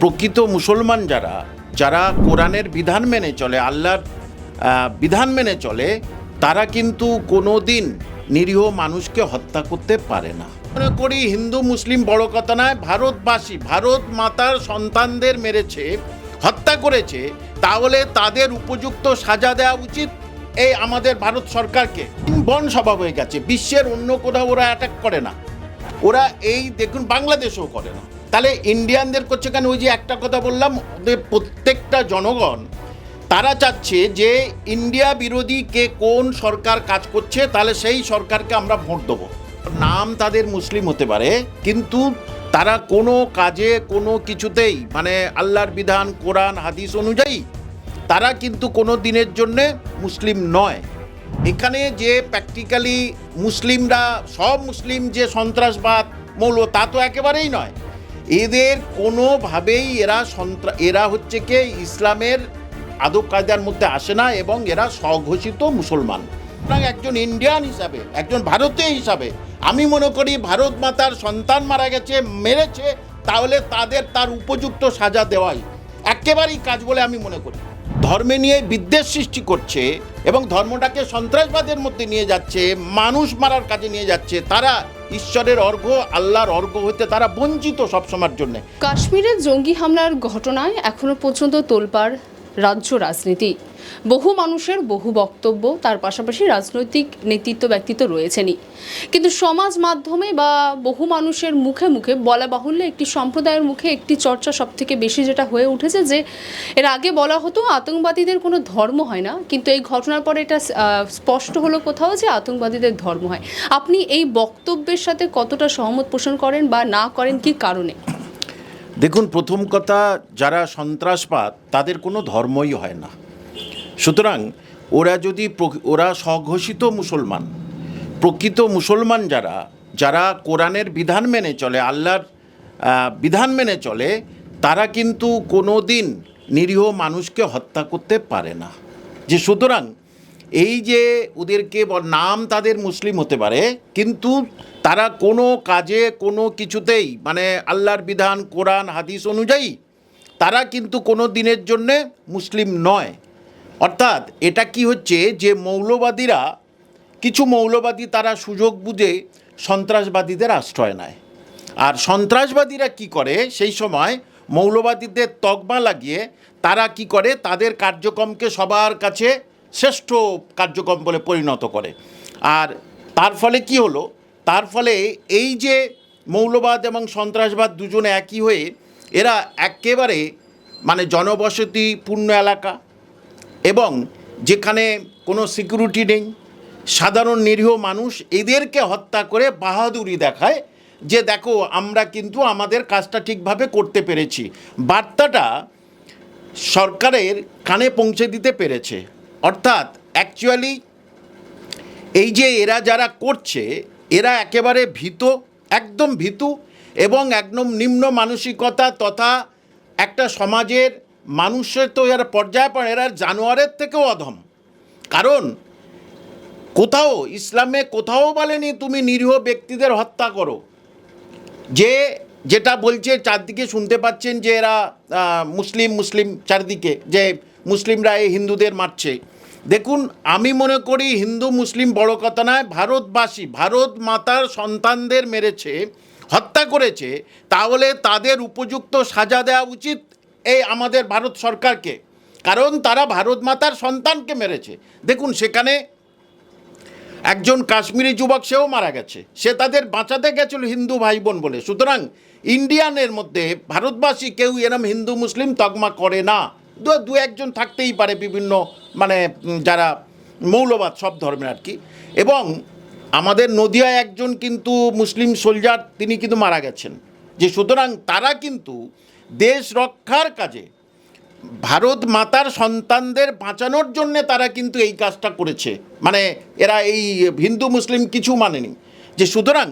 প্রকৃত মুসলমান যারা যারা কোরআনের বিধান মেনে চলে, আল্লাহর বিধান মেনে চলে, তারা কিন্তু কোনো দিন নিরীহ মানুষকে হত্যা করতে পারে না। মনে করি হিন্দু মুসলিম বড় কথা নয়, ভারতবাসী ভারত মাতার সন্তানদের মেরেছে, হত্যা করেছে, তাহলে তাদের উপযুক্ত সাজা দেওয়া উচিত এই আমাদের ভারত সরকারকে। বন স্বভাব হয়ে গেছে, বিশ্বের অন্য কোথাও ওরা অ্যাটাক করে না, ওরা এই দেখুন বাংলাদেশেও করে না, তাহলে ইন্ডিয়ানদের করছে কেন? ওই যে একটা কথা বললাম, ওদের প্রত্যেকটা জনগণ তারা চাচ্ছে যে ইন্ডিয়া বিরোধী কে কোন সরকার কাজ করছে, তাহলে সেই সরকারকে আমরা ভোট দেবো। নাম তাদের মুসলিম হতে পারে, কিন্তু তারা কোনো কাজে কোনো কিছুতেই মানে আল্লাহর বিধান কোরআন হাদিস অনুযায়ী তারা কিন্তু কোনো দিনের জন্যে মুসলিম নয়। এখানে যে প্র্যাকটিক্যালি মুসলিমরা সব মুসলিম যে সন্ত্রাসবাদ মৌল, তা তো একেবারেই নয়। এদের কোনোভাবেই এরা হচ্ছে কি ইসলামের আদব কায়দার মধ্যে আসে না, এবং এরা স্বঘোষিত মুসলমান। সুতরাং একজন ইন্ডিয়ান হিসাবে, একজন ভারতীয় হিসাবে আমি মনে করি ভারত মাতার সন্তান মারা গেছে, মেরেছে, তাহলে তার উপযুক্ত সাজা দেওয়াই একেবারেই কাজ বলে আমি মনে করি। ধর্মে নিয়ে বিদ্বেষ সৃষ্টি করছে এবং ধর্মটাকে সন্ত্রাসবাদের মধ্যে নিয়ে যাচ্ছে, মানুষ মারার কাজে নিয়ে যাচ্ছে, তারা ঈশ্বরের অর্ঘ্য আল্লাহর অর্ঘ্য হতে তারা বঞ্চিত সবসময়ের জন্য। কাশ্মীরের জঙ্গি হামলার ঘটনায় এখনো পর্যন্ত তোলপাড় রাজ্য রাজনীতি। বহু মানুষের বহু বক্তব্য, তার পাশাপাশি রাজনৈতিক নেতৃত্ব ব্যক্তিত্ব রয়েছেনই, কিন্তু সমাজ মাধ্যমে বা বহু মানুষের মুখে মুখে বলা বাহুল্য একটি সম্প্রদায়ের মুখে একটি চর্চা সব থেকে বেশি যেটা হয়ে উঠেছে, যে এর আগে বলা হতো আতঙ্কবাদীদের কোনো ধর্ম হয় না, কিন্তু এই ঘটনার পরে এটা স্পষ্ট হলো কোথাও যে আতঙ্কবাদীদের ধর্ম হয়। আপনি এই বক্তব্যের সাথে কতটা সহমত পোষণ করেন বা না করেন, কি কারণে? দেখুন, প্রথম কথা, যারা সন্ত্রাসবাদ তাদের কোনো ধর্মই হয় না। সুতরাং ওরা স্বঘোষিত মুসলমান, প্রকৃত মুসলমান যারা কোরআনের বিধান মেনে চলে, আল্লাহর বিধান মেনে চলে, তারা কিন্তু কোনো দিন নিরীহ মানুষকে হত্যা করতে পারে না। যে সুতরাং এই যে ওদেরকে নাম তাদের মুসলিম হতে পারে, কিন্তু তারা কোনো কাজে কোনো কিছুতেই মানে আল্লাহর বিধান কোরআন হাদিস অনুযায়ী তারা কিন্তু কোনো দিনের জন্যে মুসলিম নয়। অর্থাৎ এটা কি হচ্ছে, যে কিছু মৌলবাদী তারা সুযোগ বুঝে সন্ত্রাসবাদীদের আশ্রয় নেয়, আর সন্ত্রাসবাদীরা কি করে, সেই সময় মৌলবাদীদের তকমা লাগিয়ে তারা কি করে, তাদের কার্যক্রমকে সবার কাছে শ্রেষ্ঠ কার্যক্রম বলে পরিণত করে। আর তার ফলে কি হলো, তার ফলে এই যে মৌলবাদ এবং সন্ত্রাসবাদ দুজনে একই হয়ে এরা একেবারে মানে জনবসতিপূর্ণ এলাকা এবং যেখানে কোনো সিকিউরিটি নেই, সাধারণ নিরীহ মানুষ, এদেরকে হত্যা করে বাহাদুরি দেখায় যে দেখো আমরা কিন্তু আমাদের কাজটা ঠিকভাবে করতে পেরেছি। বার্তাটা সরকারের কানে পৌঁছে দিতে পেরেছে। অর্থাৎ অ্যাকচুয়ালি এই যে এরা যারা করছে, এরা একেবারে একদম ভীতু এবং একদম নিম্ন মানসিকতা তথা একটা সমাজের মানুষের তো এরা পর্যায়ে পড়ে, এরা জানোয়ারের থেকেও অধম। কারণ ইসলামে কোথাও বলেনি তুমি নিরীহ ব্যক্তিদের হত্যা করো। যেটা বলছে চারদিকে শুনতে পাচ্ছেন যে এরা মুসলিম চারদিকে যে মুসলিমরা এই হিন্দুদের মারছে। দেখুন, আমি মনে করি হিন্দু মুসলিম বড় কথা নয়, ভারতবাসী ভারত মাতার সন্তানদের মেরেছে, হত্যা করেছে, তাহলে তাদের উপযুক্ত সাজা দেওয়া উচিত এই আমাদের ভারত সরকারকে, কারণ তারা ভারত মাতার সন্তানকে মেরেছে। দেখুন, সেখানে একজন কাশ্মীরি যুবক, সেও মারা গেছে, সে তাদের বাঁচাতে গেছিল হিন্দু ভাই বোন বলে। সুতরাং ইন্ডিয়ানের মধ্যে ভারতবাসী কেউ এরম হিন্দু মুসলিম তকমা করে না। দু একজন থাকতেই পারে বিভিন্ন মানে যারা মৌলবাদ সব ধর্মের আর কি। এবং আমাদের নদিয়ায় একজন কিন্তু মুসলিম সোলজার, তিনি কিন্তু মারা গেছেন। যে সুতরাং তারা কিন্তু দেশ রক্ষার কাজে ভারত মাতার সন্তানদের বাঁচানোর জন্যে তারা কিন্তু এই কাজটা করেছে, মানে এরা এই হিন্দু মুসলিম কিছু মানেনি। যে সুতরাং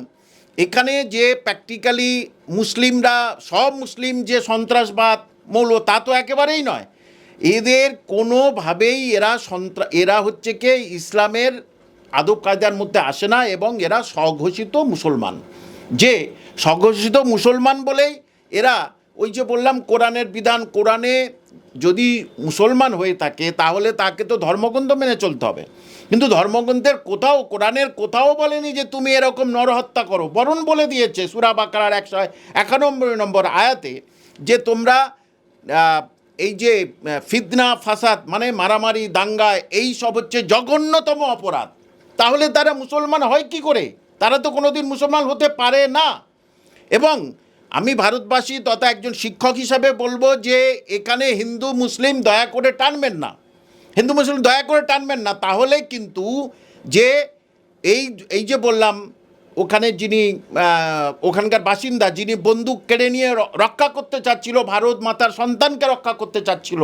এখানে যে প্র্যাকটিক্যালি মুসলিমরা সব মুসলিম যে সন্ত্রাসবাদ মৌল, তা তো একেবারেই নয়। এদের কোনোভাবেই এরা হচ্ছে কি ইসলামের আদব কায়দার মধ্যে আসে না, এবং এরা স্বঘোষিত মুসলমান। যে স্বঘোষিত মুসলমান বলেই এরা ওই যে বললাম কোরআনের বিধান, কোরআনে যদি মুসলমান হয়ে থাকে তাহলে তাকে তো ধর্মগ্রন্থ মেনে চলতে হবে, কিন্তু ধর্মগ্রন্থের কোথাও, কোরআনের কোথাও বলেনি যে তুমি এরকম নরহত্যা করো, বরং বলে দিয়েছে সূরা বাকারার 191 নম্বর আয়াতে যে তোমরা এই যে ফিতনা ফাসাদ মানে মারামারি দাঙ্গা এই সব হচ্ছে জঘন্যতম অপরাধ। তাহলে তারা মুসলমান হয় কি করে? তারা তো কোনোদিন মুসলমান হতে পারে না। এবং আমি ভারতবাসী তথা একজন শিক্ষক হিসাবে বলবো যে এখানে হিন্দু মুসলিম দয়া করে টানবেন না, হিন্দু মুসলিম দয়া করে টানবেন না। তাহলে কিন্তু যে এই যে বললাম ওখানে যিনি ওখানকার বাসিন্দা যিনি বন্দুক কেড়ে নিয়ে রক্ষা করতে চাচ্ছিল, ভারত মাতার সন্তানকে রক্ষা করতে চাচ্ছিল,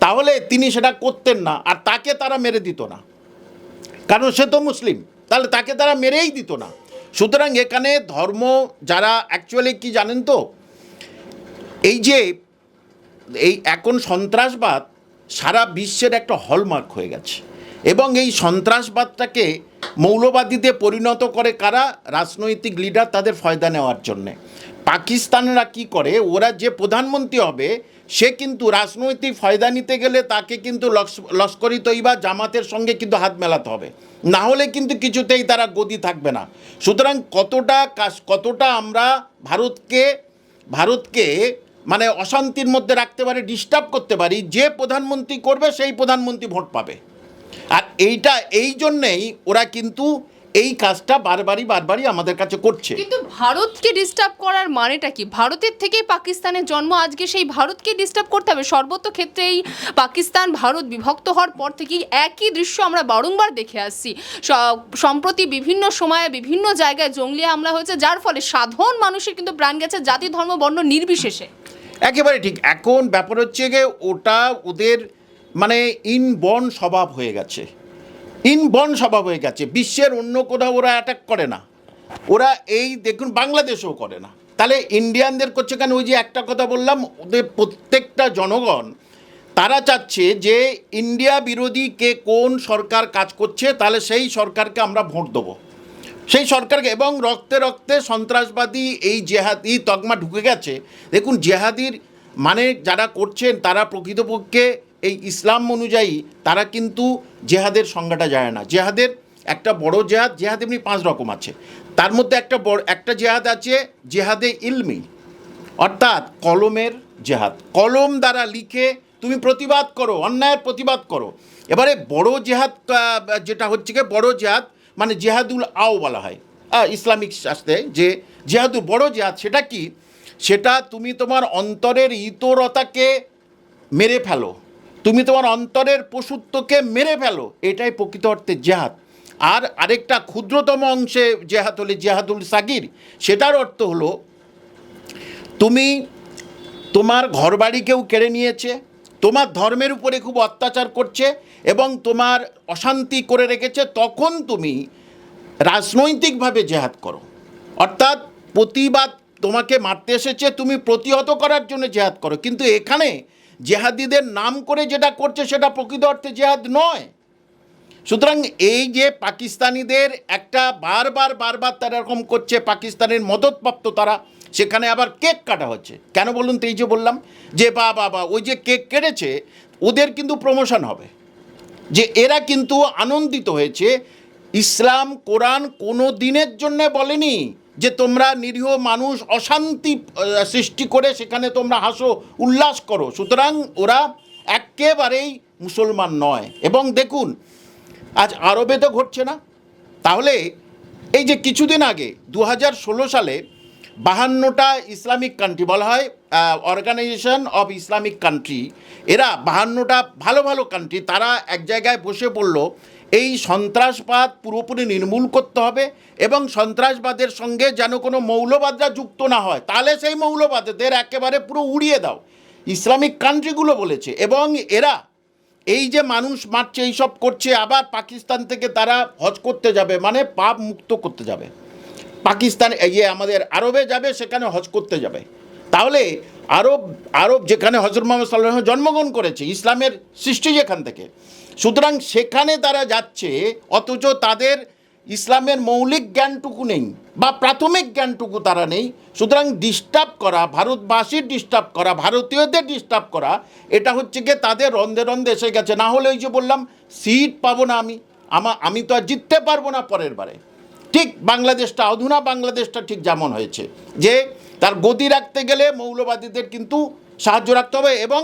তাহলে তিনি সেটা করতেন না, আর তাকে তারা মেরে দিত না, কারণ সে তো মুসলিম, তাহলে তাকে তারা মেরেই দিত না। সুতরাং এখানে ধর্ম যারা অ্যাকচুয়ালি কি জানেন তো, এই যে এই এখন সন্ত্রাসবাদ সারা বিশ্বের একটা হলমার্ক হয়ে গেছে, এবং এই সন্ত্রাসবাদটাকে মৌলবাদীতে পরিণত করে কারা? রাজনৈতিক লিডার, তাদের ফয়দা নেওয়ার জন্যে। পাকিস্তানরা কি করে, ওরা যে প্রধানমন্ত্রী হবে সে কিন্তু রাজনৈতিক ফয়দা নিতে গেলে তাকে কিন্তু লস্করি তৈবা জামাতের সঙ্গে কিন্তু হাত মেলাতে হবে, না হলে কিন্তু কিছুতেই তারা গদি থাকবে না। সুতরাং কতটা আমরা ভারতকে মানে অশান্তির মধ্যে রাখতে পারি, ডিস্টার্ব করতে পারি, যে প্রধানমন্ত্রী করবে সেই প্রধানমন্ত্রী ভোট পাবে। আর এই জন্যেই ওরা কিন্তু এই কাজটা বারবারই আমাদের কাছে করছে। কিন্তু ভারতকে ডিস্টার্ব করার মানেটা কি? ভারতের থেকেই পাকিস্তানের জন্ম, আজকে সেই ভারতকে ডিস্টার্ব করতে হবে? সর্বত্র ক্ষেত্রেই পাকিস্তান ভারত বিভক্ত হওয়ার পর থেকেই একই দৃশ্য আমরা বারংবার দেখে আসছি। সম্প্রতি বিভিন্ন সময়ে বিভিন্ন জায়গায় জঙ্গলি হামলা হয়েছে, যার ফলে সাধারণ মানুষের কিন্তু প্রাণ গেছে, জাতি ধর্ম বর্ণ নির্বিশেষে। একেবারে ঠিক। এখন ব্যাপার হচ্ছে গিয়ে ওটা ওদের মানে ইনবর্ন স্বভাব হয়ে গেছে, বিশ্বের অন্য কোথাও ওরা অ্যাটাক করে না, ওরা এই দেখুন বাংলাদেশেও করে না, তাহলে ইন্ডিয়ানদের করছে কেন? ওই যে একটা কথা বললাম, ওদের প্রত্যেকটা জনগণ তারা চাচ্ছে যে ইন্ডিয়া বিরোধী কে কোন সরকার কাজ করছে, তাহলে সেই সরকারকে আমরা ভোট দেবো, সেই সরকারকে। এবং রক্তে রক্তে সন্ত্রাসবাদী এই জেহাদি তকমা ঢুকে গেছে। দেখুন জেহাদির মানে যারা করছেন তারা প্রকৃতপক্ষে এই ইসলাম অনুযায়ী তারা কিন্তু জেহাদের সংজ্ঞাটা যায় না। জেহাদের একটা বড় জেহাদ এমনি 5 রকম আছে, তার মধ্যে একটা জেহাদ আছে জেহাদে ইলমি, অর্থাৎ কলমের জেহাদ, কলম দ্বারা লিখে তুমি প্রতিবাদ করো, অন্যায়ের প্রতিবাদ করো। এবারে বড় জেহাদ যেটা হচ্ছে কি বড় জেহাদ মানে জেহাদুল আও বলা হয় ইসলামিক শাস্ত্রে, যে জেহাদুল বড় জেহাদ সেটা কি? সেটা তুমি তোমার অন্তরের ইতরতাকে মেরে ফেলো, তুমি তোমার অন্তরের পশুত্বকে মেরে ফেলো, এটাই প্রকৃত অর্থে জেহাদ। আর আরেকটা ক্ষুদ্রতম অংশে জেহাদ হলে জেহাদুল সাগির, সেটার অর্থ হলো তুমি তোমার ঘরবাড়ি কেউ কেড়ে নিয়েছে, তোমার ধর্মের উপরে খুব অত্যাচার করছে এবং তোমার অশান্তি করে রেখেছে, তখন তুমি রাজনৈতিকভাবে জেহাদ করো, অর্থাৎ প্রতিবাদ, তোমাকে মারতে এসেছে তুমি প্রতিহত করার জন্য জেহাদ করো। কিন্তু এখানে জেহাদিদের নাম করে যেটা করছে সেটা প্রকৃত অর্থে জেহাদ নয়। সুতরাং এই যে পাকিস্তানিদের একটা বারবার তারা এরকম করছে, পাকিস্তানের মদতপ্রাপ্ত তারা, সেখানে আবার কেক কাটা হচ্ছে কেন বলুন তো? এই যে বললাম যে বাবা ওই যে কেক কেটেছে ওদের কিন্তু প্রমোশন হবে, যে এরা কিন্তু আনন্দিত হয়েছে। ইসলাম কোরআন কোনো দিনের জন্য বলেনি যে তোমরা নিরীহ মানুষ অশান্তি সৃষ্টি করে সেখানে তোমরা হাসো উল্লাস করো। সুতরাং ওরা একেবারেই মুসলমান নয়। এবং দেখুন আজ আরবে তো ঘটছে না, তাহলে এই যে কিছুদিন আগে 2016 সালে 52টা ইসলামিক কান্ট্রি বলা হয় অর্গানাইজেশন অফ ইসলামিক কান্ট্রি, এরা 52টা ভালো কান্ট্রি তারা এক জায়গায় বসে পড়ল, এই সন্ত্রাসবাদ পুরোপুরি নির্মূল করতে হবে এবং সন্ত্রাসবাদের সঙ্গে যেন কোনো মৌলবাদরা যুক্ত না হয়, তাহলে সেই মৌলবাদীদের একেবারে পুরো উড়িয়ে দাও, ইসলামিক কান্ট্রিগুলো বলেছে। এবং এরা এই যে মানুষ মারছে এইসব করছে, আবার পাকিস্তান থেকে তারা হজ করতে যাবে, মানে পাপ মুক্ত করতে যাবে, পাকিস্তান আমাদের আরবে যাবে, সেখানে হজ করতে যাবে। তাহলে আরব যেখানে হযরত মুহাম্মদ সাল্লাল্লাহু আলাইহি ওয়াসাল্লাম জন্মগ্রহণ করেছে, ইসলামের সৃষ্টি যেখান থেকে, সুতরাং সেখানে তারা যাচ্ছে, অথচ তাদের ইসলামের মৌলিক জ্ঞানটুকু নেই বা প্রাথমিক জ্ঞানটুকু তারা নেই। সুতরাং ডিস্টার্ব করা, ভারতবাসীর ডিস্টার্ব করা, ভারতীয়দের ডিস্টার্ব করা, এটা হচ্ছে গিয়ে তাদের রন্ধে রন্ধে এসে গেছে। না হলে ওই যে বললাম সিট পাবো না আমি তো আর জিততে পারবো না পরের বারে। ঠিক বাংলাদেশটা, অধুনা বাংলাদেশটা ঠিক যেমন হয়েছে যে তার গতি রাখতে গেলে মৌলবাদীদের কিন্তু সাহায্য রাখতে হবে এবং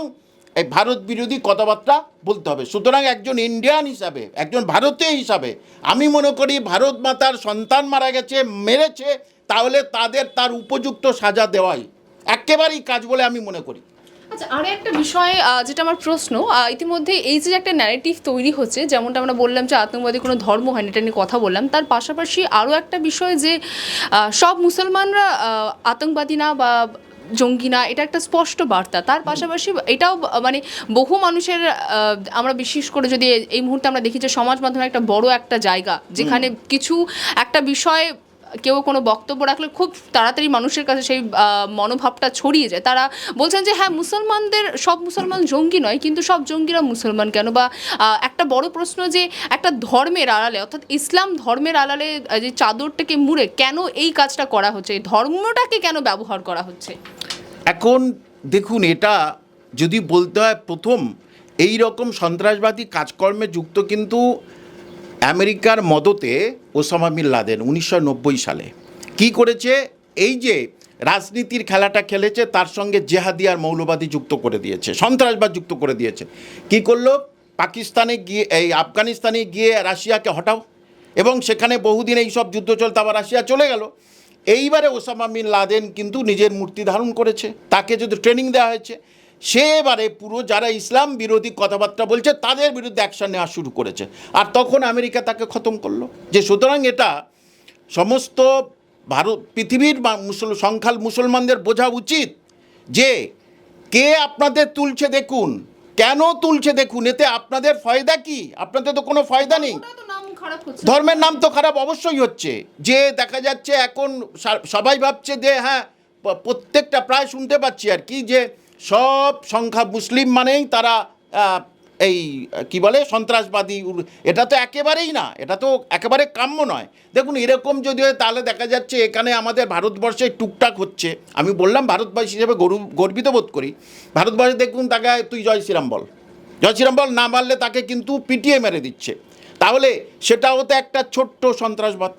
এই ভারত বিরোধী কথাবার্তা বলতে হবে। সুতরাং একজন ইন্ডিয়ান হিসাবে, একজন ভারতীয় হিসাবে আমি মনে করি ভারত মাতার সন্তান মারা গেছে, মেরেছে, তাহলে তার উপযুক্ত সাজা দেওয়াই একেবারেই কাজ বলে আমি মনে করি। আচ্ছা, আরও একটা বিষয় যেটা আমার প্রশ্ন, ইতিমধ্যে এই যে একটা ন্যারেটিভ তৈরি হচ্ছে, যেমনটা আমরা বললাম যে আতঙ্কবাদী কোনো ধর্ম হয় না, এটা নিয়ে কথা বললাম, তার পাশাপাশি আরও একটা বিষয় যে সব মুসলমানরা আতঙ্কবাদী না বা জঙ্গি না, এটা একটা স্পষ্ট বার্তা। তার পাশাপাশি এটাও মানে বহু মানুষের আমরা বিশেষ করে যদি এই মুহূর্তে আমরা দেখি যে সমাজ মাধ্যমে একটা বড় একটা জায়গা যেখানে কিছু একটা বিষয় কেউ কোনো বক্তব্য রাখলে খুব তাড়াতাড়ি মানুষের কাছে সেই মনোভাবটা ছড়িয়ে যায়। তারা বলছেন যে হ্যাঁ, সব মুসলমান জঙ্গি নয়, কিন্তু সব জঙ্গিরা মুসলমান কেন? বা একটা বড় প্রশ্ন যে একটা ধর্মের আড়ালে, অর্থাৎ ইসলাম ধর্মের আড়ালে যে চাদরটাকে মুড়ে কেন এই কাজটা করা হচ্ছে, এই ধর্মটাকে কেন ব্যবহার করা হচ্ছে? এখন দেখুন, এটা যদি বলতে হয়, প্রথম এই রকম সন্ত্রাসবাদী কাজকর্মে যুক্ত কিন্তু আমেরিকার মদতে ওসামা বিন লাদেন 1990 সালে কি করেছে, এই যে রাজনীতির খেলাটা খেলেছে, তার সঙ্গে জেহাদি আর মৌলবাদী যুক্ত করে দিয়েছে, সন্ত্রাসবাদ যুক্ত করে দিয়েছে। কি করলো, পাকিস্তানে গিয়ে আফগানিস্তানে গিয়ে রাশিয়াকে হটাও, এবং সেখানে বহুদিন এই সব যুদ্ধ চলতে আবার রাশিয়া চলে গেল। এইবারে ওসামা বিন লাদেন কিন্তু নিজের মূর্তি ধারণ করেছে, তাকে যদি ট্রেনিং দেওয়া হয়েছে, সে এবারে পুরো যারা ইসলাম বিরোধী কথাবার্তা বলছে তাদের বিরুদ্ধে অ্যাকশন নেওয়া শুরু করেছে। আর তখন আমেরিকা তাকে খতম করলো। যে সুতরাং এটা সমস্ত পৃথিবীর মুসলমানদের বোঝা উচিত যে কে আপনাদের তুলছে দেখুন, কেন তুলছে দেখুন, এতে আপনাদের ফয়দা কি? আপনাদের তো কোনো ফয়দা নেই। ধর্মের নাম তো খারাপ অবশ্যই হচ্ছে। যে দেখা যাচ্ছে এখন সবাই ভাবছে যে হ্যাঁ, প্রত্যেকটা প্রায় শুনতে পাচ্ছি আর কি, যে সব সংখ্যা মুসলিম মানেই তারা এই কি বলে সন্ত্রাসবাদী। এটা তো একেবারেই না, এটা তো একেবারে কাম্য নয়। দেখুন, এরকম যদি হয় তাহলে দেখা যাচ্ছে এখানে আমাদের ভারতবর্ষে টুকটাক হচ্ছে। আমি বললাম ভারতবাসী হিসেবে গর্বিত বোধ করি। ভারতবর্ষে দেখুন, তাকে তুই জয় শ্রীরাম বল, জয় শ্রীরাম বল না মারলে তাকে কিন্তু পিটিয়ে মেরে দিচ্ছে। তাহলে সেটাও তো একটা ছোট্ট সন্ত্রাসবাদ।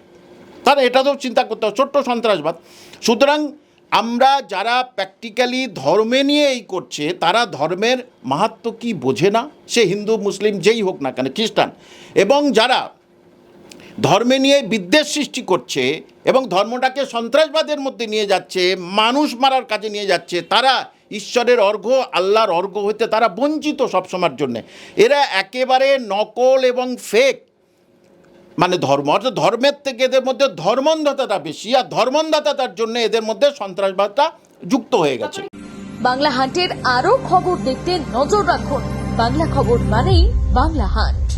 তাহলে এটা তো চিন্তা করতে হবে, ছোট্ট সন্ত্রাসবাদ। সুতরাং আমরা যারা প্র্যাকটিক্যালি ধর্মে নিয়ে এই করছে, তারা ধর্মের মাহাত্ম্য কি বোঝে না? সে হিন্দু, মুসলিম যেই হোক না কেন, খ্রিস্টান, এবং যারা ধর্মে নিয়ে বিদ্বেষ সৃষ্টি করছে এবং ধর্মটাকে সন্ত্রাসবাদের মধ্যে নিয়ে যাচ্ছে, মানুষ মারার কাজে নিয়ে যাচ্ছে, তারা ঈশ্বরের অর্ঘ্য, আল্লাহর অর্ঘ্য হইতে তারা বঞ্চিত সবসময়ের জন্যে। এরা একেবারে নকল এবং ফেক মানে ধর্ম, অর্থাৎ ধর্মের থেকে এদের মধ্যে ধর্মন্ধতাটা বেশি, আর ধর্মন্ধতার জন্য এদের মধ্যে সন্ত্রাসবাদটা যুক্ত হয়ে গেছে। বাংলা হান্টের আরও খবর দেখতে নজর রাখুন। বাংলা খবর মানেই বাংলা হান্ট।